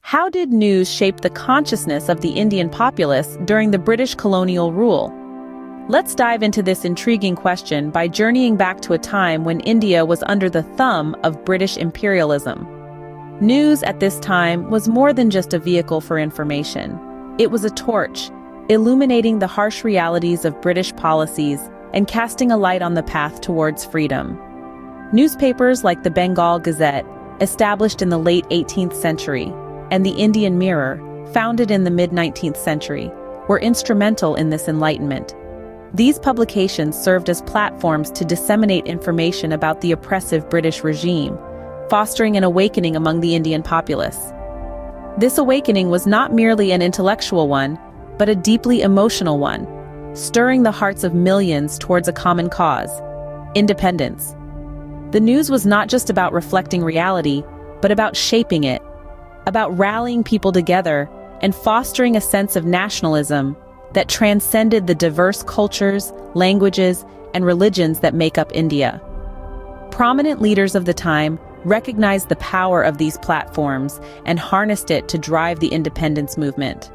How did news shape the consciousness of the Indian populace during the British colonial rule? Let's dive into this intriguing question by journeying back to a time when India was under the thumb of British imperialism. News at this time was more than just a vehicle for information. It was a torch, illuminating the harsh realities of British policies and casting a light on the path towards freedom. Newspapers like the Bengal Gazette, established in the late 18th century, and the Indian Mirror, founded in the mid-19th century, were instrumental in this enlightenment. These publications served as platforms to disseminate information about the oppressive British regime, fostering an awakening among the Indian populace. This awakening was not merely an intellectual one, but a deeply emotional one, stirring the hearts of millions towards a common cause: independence. The news was not just about reflecting reality, but about shaping it, about rallying people together and fostering a sense of nationalism that transcended the diverse cultures, languages, and religions that make up India. Prominent leaders of the time recognized the power of these platforms and harnessed it to drive the independence movement.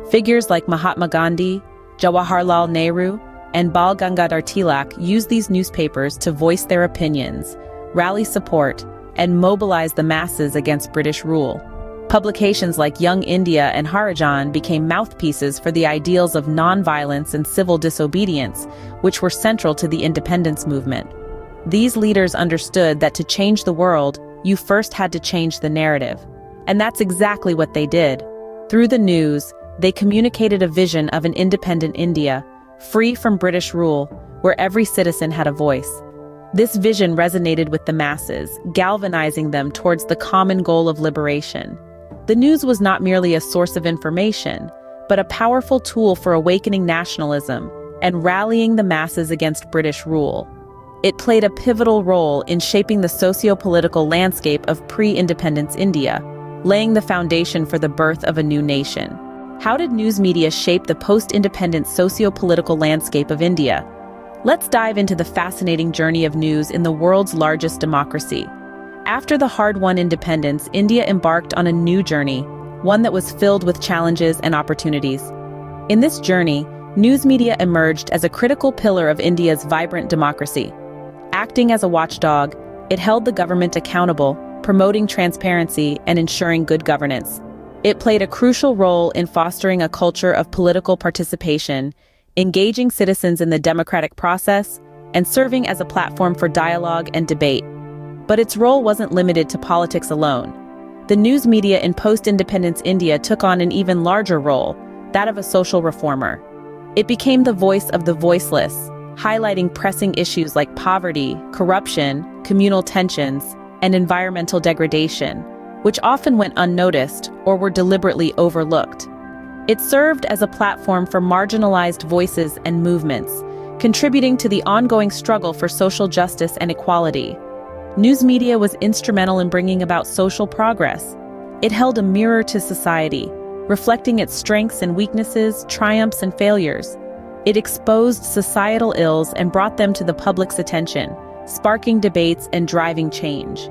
Figures like Mahatma Gandhi, Jawaharlal Nehru, and Bal Gangadhar Tilak used these newspapers to voice their opinions, rally support, and mobilize the masses against British rule. Publications like Young India and Harijan became mouthpieces for the ideals of nonviolence and civil disobedience, which were central to the independence movement. These leaders understood that to change the world, you first had to change the narrative. And that's exactly what they did. Through the news, they communicated a vision of an independent India, free from British rule, where every citizen had a voice. This vision resonated with the masses, galvanizing them towards the common goal of liberation. The news was not merely a source of information, but a powerful tool for awakening nationalism and rallying the masses against British rule. It played a pivotal role in shaping the socio-political landscape of pre-independence India, laying the foundation for the birth of a new nation. How did news media shape the post-independence socio-political landscape of India? Let's dive into the fascinating journey of news in the world's largest democracy. After the hard-won independence, India embarked on a new journey, one that was filled with challenges and opportunities. In this journey, news media emerged as a critical pillar of India's vibrant democracy. Acting as a watchdog, it held the government accountable, promoting transparency and ensuring good governance. It played a crucial role in fostering a culture of political participation, engaging citizens in the democratic process, and serving as a platform for dialogue and debate. But its role wasn't limited to politics alone. The news media in post-independence India took on an even larger role, that of a social reformer. It became the voice of the voiceless, highlighting pressing issues like poverty, corruption, communal tensions, and environmental degradation, which often went unnoticed or were deliberately overlooked. It served as a platform for marginalized voices and movements, contributing to the ongoing struggle for social justice and equality. News media was instrumental in bringing about social progress. It held a mirror to society, reflecting its strengths and weaknesses, triumphs and failures. It exposed societal ills and brought them to the public's attention, sparking debates and driving change.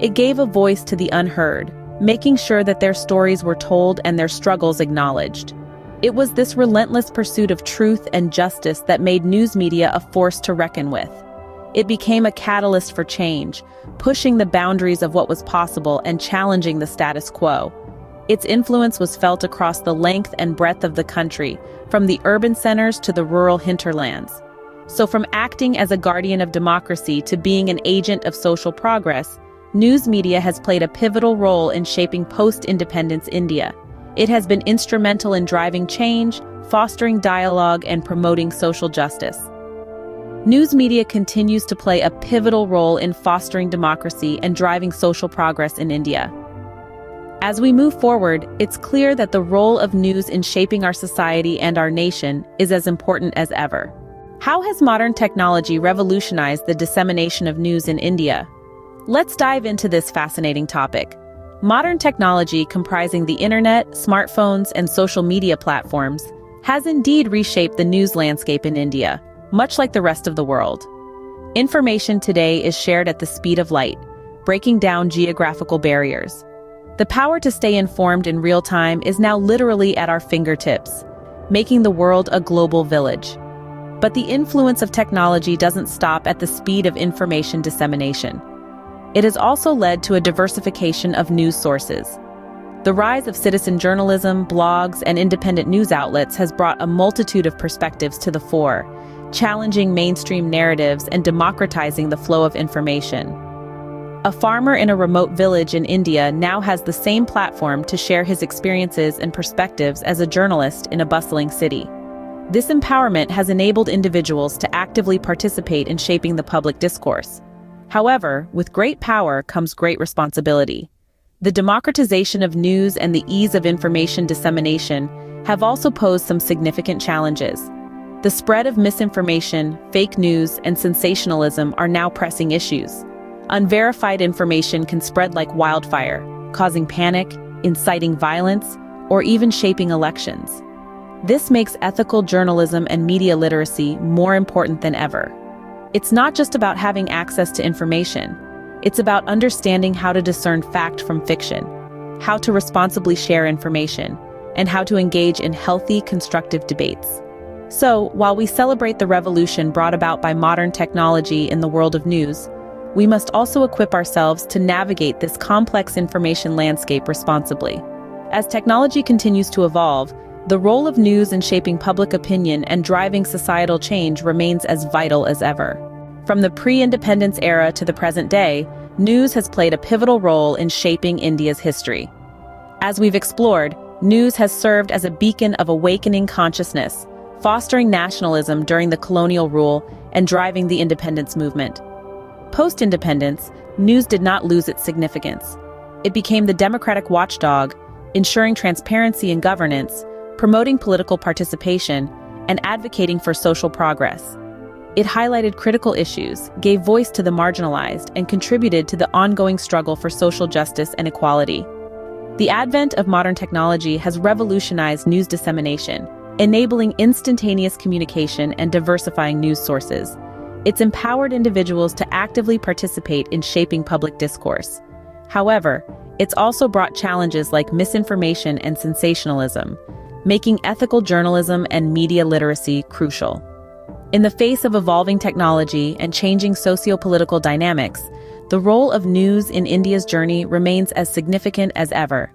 It gave a voice to the unheard, making sure that their stories were told and their struggles acknowledged. It was this relentless pursuit of truth and justice that made news media a force to reckon with. It became a catalyst for change, pushing the boundaries of what was possible and challenging the status quo. Its influence was felt across the length and breadth of the country, from the urban centers to the rural hinterlands. So from acting as a guardian of democracy to being an agent of social progress, news media has played a pivotal role in shaping post-independence India. It has been instrumental in driving change, fostering dialogue, and promoting social justice. News media continues to play a pivotal role in fostering democracy and driving social progress in India. As we move forward, it's clear that the role of news in shaping our society and our nation is as important as ever. How has modern technology revolutionized the dissemination of news in India? Let's dive into this fascinating topic. Modern technology comprising the internet, smartphones, and social media platforms has indeed reshaped the news landscape in India, much like the rest of the world. Information today is shared at the speed of light, breaking down geographical barriers. The power to stay informed in real time is now literally at our fingertips, making the world a global village. But the influence of technology doesn't stop at the speed of information dissemination. It has also led to a diversification of news sources. The rise of citizen journalism, blogs, and independent news outlets has brought a multitude of perspectives to the fore, challenging mainstream narratives and democratizing the flow of information. A farmer in a remote village in India now has the same platform to share his experiences and perspectives as a journalist in a bustling city. This empowerment has enabled individuals to actively participate in shaping the public discourse. However, with great power comes great responsibility. The democratization of news and the ease of information dissemination have also posed some significant challenges. The spread of misinformation, fake news, and sensationalism are now pressing issues. Unverified information can spread like wildfire, causing panic, inciting violence, or even shaping elections. This makes ethical journalism and media literacy more important than ever. It's not just about having access to information. It's about understanding how to discern fact from fiction, how to responsibly share information, and how to engage in healthy, constructive debates. So, while we celebrate the revolution brought about by modern technology in the world of news, we must also equip ourselves to navigate this complex information landscape responsibly. As technology continues to evolve, the role of news in shaping public opinion and driving societal change remains as vital as ever. From the pre-independence era to the present day, news has played a pivotal role in shaping India's history. As we've explored, news has served as a beacon of awakening consciousness, fostering nationalism during the colonial rule and driving the independence movement. Post-independence, news did not lose its significance. It became the democratic watchdog, ensuring transparency in governance, promoting political participation, and advocating for social progress. It highlighted critical issues, gave voice to the marginalized, and contributed to the ongoing struggle for social justice and equality. The advent of modern technology has revolutionized news dissemination, enabling instantaneous communication and diversifying news sources. It's empowered individuals to actively participate in shaping public discourse. However, it's also brought challenges like misinformation and sensationalism, making ethical journalism and media literacy crucial. In the face of evolving technology and changing socio-political dynamics, the role of news in India's journey remains as significant as ever.